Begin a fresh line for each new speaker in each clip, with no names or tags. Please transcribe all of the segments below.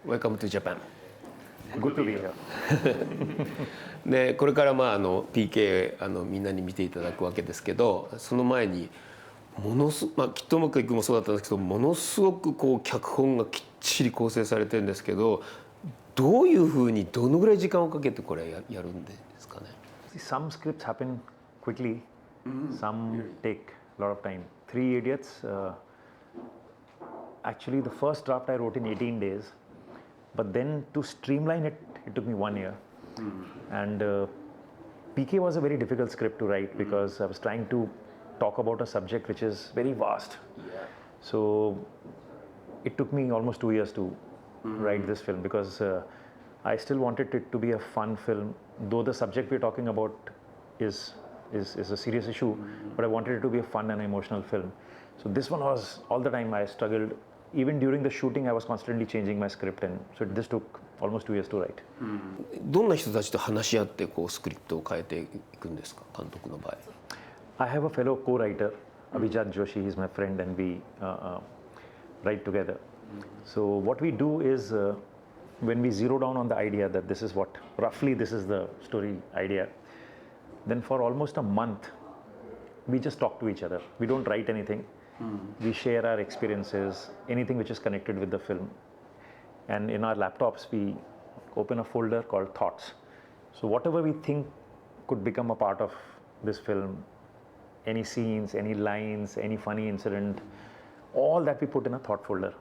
Welcome to Japan.
Good to be here.
でこれからPK みんなに見ていただくわけですけど、その前にきっとうまくいくもそうだったんですけど、ものすごくこう脚本がきっちり構成されてるんですけど、どういうふうにどのぐらい時間をかけてこれやるんですかね。
Some scripts happen quickly, some take a lot of time. Three Idiots, actually the first draft I wrote in 18 days, but then to streamline it, it took me 1 year. And PK was a very difficult script to write because I was trying to talk about a subject which is very vast. So it took me almost 2 years to write this film because I still wanted it to be a fun film, though the subject we're talking about is a serious issue, but I wanted it to be a fun and emotional film. So this one was, all the time I struggled. Even during the shooting I was constantly changing my script, and so this took almost 2 years to write.
どんな人たちと話し合ってこうスクリプトを変えていくんですか、監督の場合。
I have a fellow co-writer, Abhijat Joshi. He's my friend, and we write together. So what we do is, when we zero down on the idea that this is what, roughly this is the story idea, then for almost a month, we just talk to each other. We don't write anything. We share our experiences, anything which is connected with the film. And in our laptops, we open a folder called Thoughts. So whatever we think could become a part of this film, any scenes, any lines, any funny incident, all that we put in a thought folder.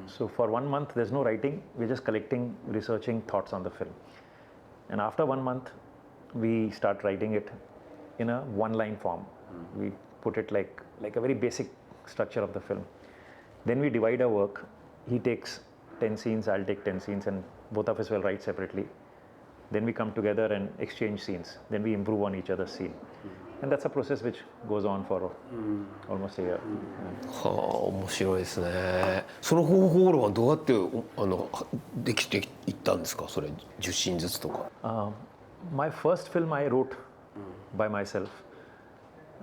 So for 1 month, there's no writing. We're just collecting, researching thoughts on the film. And after 1 month, we start writing it in a one-line form. We put it like a very basic structure of the film. Then we divide our work. He takes 10 scenes, I'll take 10 scenes, and both of us will write separately. Then we come together and exchange scenes. Then we improve on each other's scene. And that's a process which goes on for almost a year.
はあ、面白いですね。その方法はどうやってできていったんですか、それ10シーンずつとか。
My first film I wrote by myself.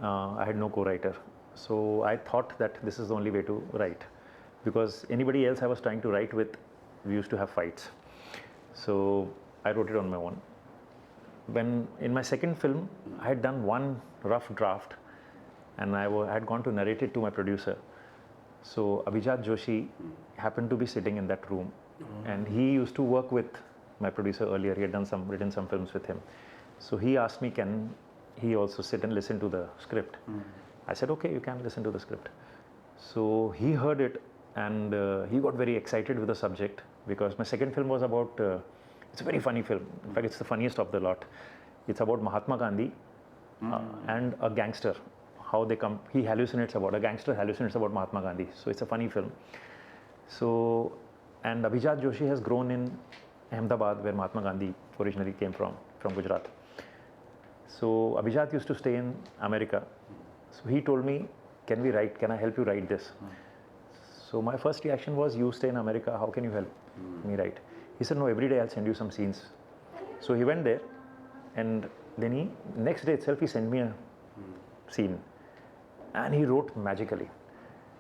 I had no co-writer. So I thought that this is the only way to write. Because anybody else I was trying to write with, we used to have fights. So I wrote it on my own. When in my second film, I had done one rough draft, and I had gone to narrate it to my producer. So Abhijat Joshi happened to be sitting in that room, and he used to work with my producer earlier. He had written some films with him. So he asked me, can he also sit and listen to the script? I said, okay, you can listen to the script. So he heard it, and he got very excited with the subject, because my second film was about, it's a very funny film. In fact, it's the funniest of the lot. It's about Mahatma Gandhi and a gangster. How they come, a gangster hallucinates about Mahatma Gandhi. So it's a funny film. So, and Abhijat Joshi has grown in Ahmedabad, where Mahatma Gandhi originally came from Gujarat. So Abhijat used to stay in America. So he told me, can I help you write this? So my first reaction was, you stay in America, how can you help me write? He said, no, every day I'll send you some scenes. So he went there, and then next day itself, he sent me a scene, and he wrote magically.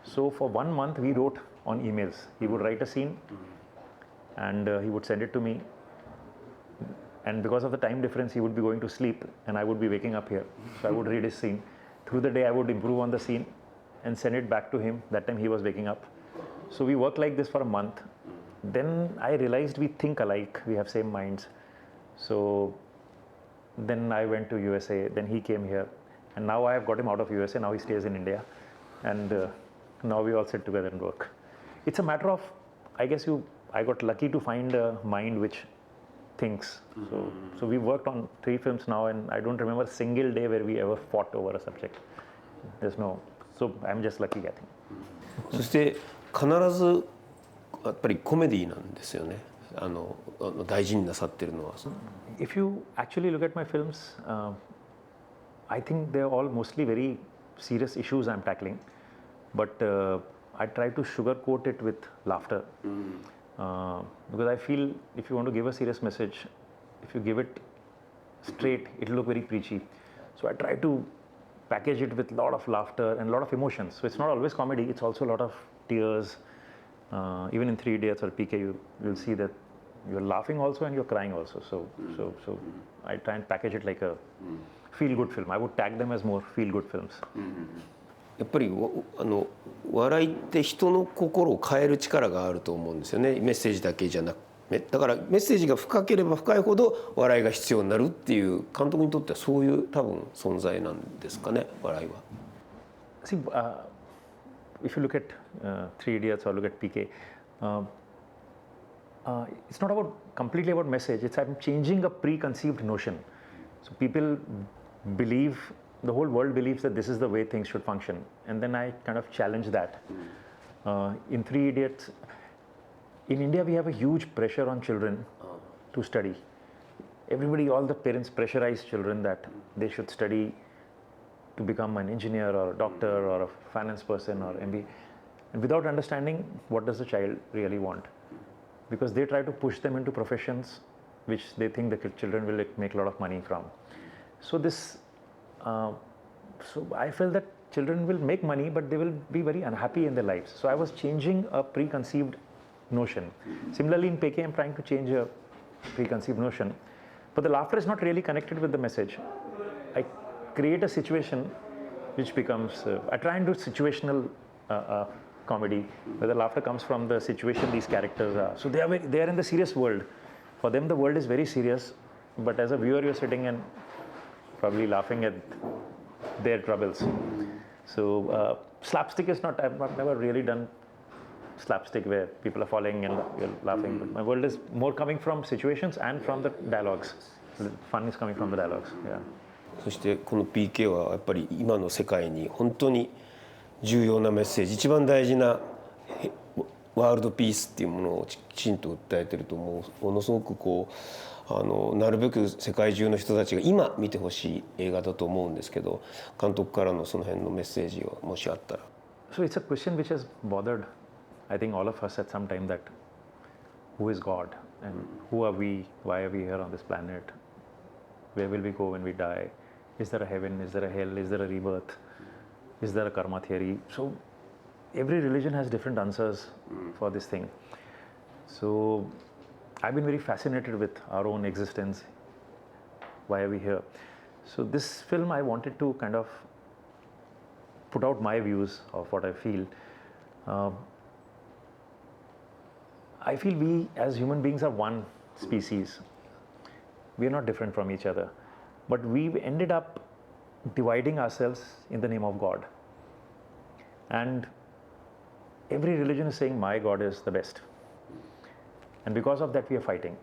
So for 1 month, we wrote on emails. He would write a scene, and he would send it to me. And because of the time difference, he would be going to sleep, and I would be waking up here. So I would read his scene. Through the day, I would improve on the scene and send it back to him. That time he was waking up. So we worked like this for a month. Then I realized we think alike, we have same minds. So then I went to USA, then he came here. And now I have got him out of USA, now he stays in India. And now we all sit together and work. It's a matter of, I guess I got lucky to find a mind which thinks. So we worked on 3 films now, and I don't remember a single day where we ever fought over a subject. There's no, so I'm just lucky, I think.
そして必ずやっぱりコメディなんですよね。大事になさってるのは。
If you actually look at my films, I think they're all mostly very serious issues I'm tackling, but I try to sugarcoat it with laughter. Because I feel if you want to give a serious message, if you give it straight, it'll look very preachy. So I try to package it with a lot of laughter and a lot of emotions. So it's not always comedy, it's also a lot of tears, Even in 3 Idiots or PK, you'll see that you're laughing also and you're crying also. So I try and package it like a feel-good film. I would tag them as more feel-good films.
やっぱり笑いって人の心を変える力があると思うんですよね。メッセージだけじゃなくだからメッセージが深ければ深いほど笑いが必要になるっていう監督にとってはそういう多分存在なんですかね、笑いは。
See, if you look at 3 Idiots or look at PK, it's not completely about message. It's I'm changing a preconceived notion. So people believe, the whole world believes that this is the way things should function, and then I kind of challenge that. In 3 Idiots, in India we have a huge pressure on children to study. Everybody, all the parents pressurize children that they should study to become an engineer or a doctor or a finance person or MBA, and without understanding what does the child really want, because they try to push them into professions which they think the children will make a lot of money from. So so I felt that children will make money, but they will be very unhappy in their lives. So I was changing a preconceived notion. Similarly, in PK, I'm trying to change a preconceived notion, but the laughter is not really connected with the message. I create a situation which becomes, I try and do situational comedy, where the laughter comes from the situation these characters are. So they are in the serious world. For them, the world is very serious, but as a viewer, you're sitting and probably laughing at their troubles. So slapstick is not, I've never really done slapstick where people are falling and you're laughing, but my world is more coming from situations and from the dialogues. The fun is coming from the dialogues. Yeah.
そしてこの PK はやっぱり今の世界に本当に重要なメッセージ、一番大事なワールドピースっていうものをきちんと訴えてると思う。ものすごくこうなるべく世界中の人たちが今見てほしい映画だと思うんですけど、監督からのその辺のメッセージがもしあったら。
So it's a question which has bothered, I think, all of us at some time, that who is God and who are we? Why are we here on this planet? Where will we go when we die? Is there a heaven? Is there a hell? Is there a rebirth? Is there a karma theory? So every religion has different answers for this thing. So I've been very fascinated with our own existence. Why are we here? So this film, I wanted to kind of put out my views of what I feel. I feel we as human beings are one species. We are not different from each other, but we ended up dividing ourselves in the name of God. And every religion is saying my God is the best, and because of that we are fighting.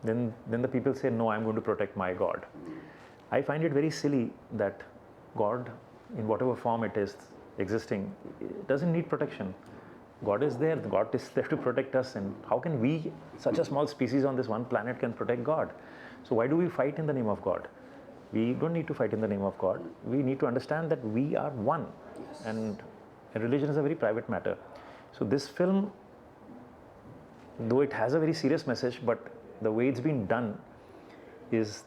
Then the people say, no, I'm going to protect my God. I find it very silly that God, in whatever form it is existing, it doesn't need protection. God is there. God is there to protect us, and how can we, such a small species on this one planet, can protect God? So why do we fight in the name of God? We don't need to fight in the name of God. We need to understand that we are one. Yes. And religion is a very private matter. So this film, though it has a very serious message, but the way it's been done is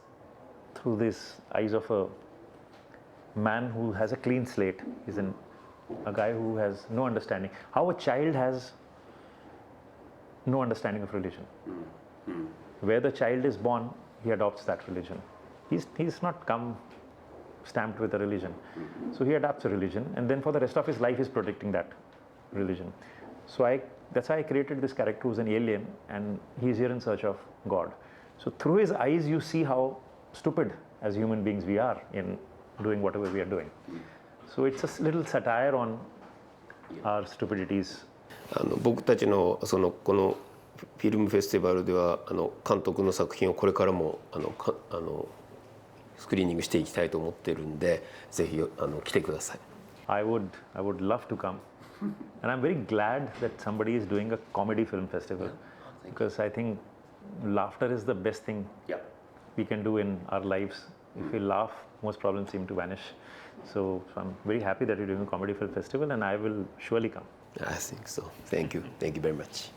through these eyes of a man who has a clean slate. He's a guy who has no understanding. How a child has no understanding of religion. Where the child is born, he adopts that religion. He's not come stamped with a religion. So he adopts a religion, and then for the rest of his life he's protecting that religion. So that's why I created this character who's an alien, and he's here in search of God. So through his eyes you see how stupid as human beings we are in doing whatever we are doing. So it's a little satire on our stupidities.
僕たちのこのフィルムフェスティバルでは監督の作品をこれからもスクリーニングしていきたいと思っているんで、ぜひ来てください。
I would love to come, and I'm very glad that somebody is doing a comedy film festival, because I think laughter is the best thing we can do in our lives. If we laugh, most problems seem to vanish. So I'm very happy that you're doing a comedy film festival, and I will surely come.
I think so. Thank you. Thank you very much.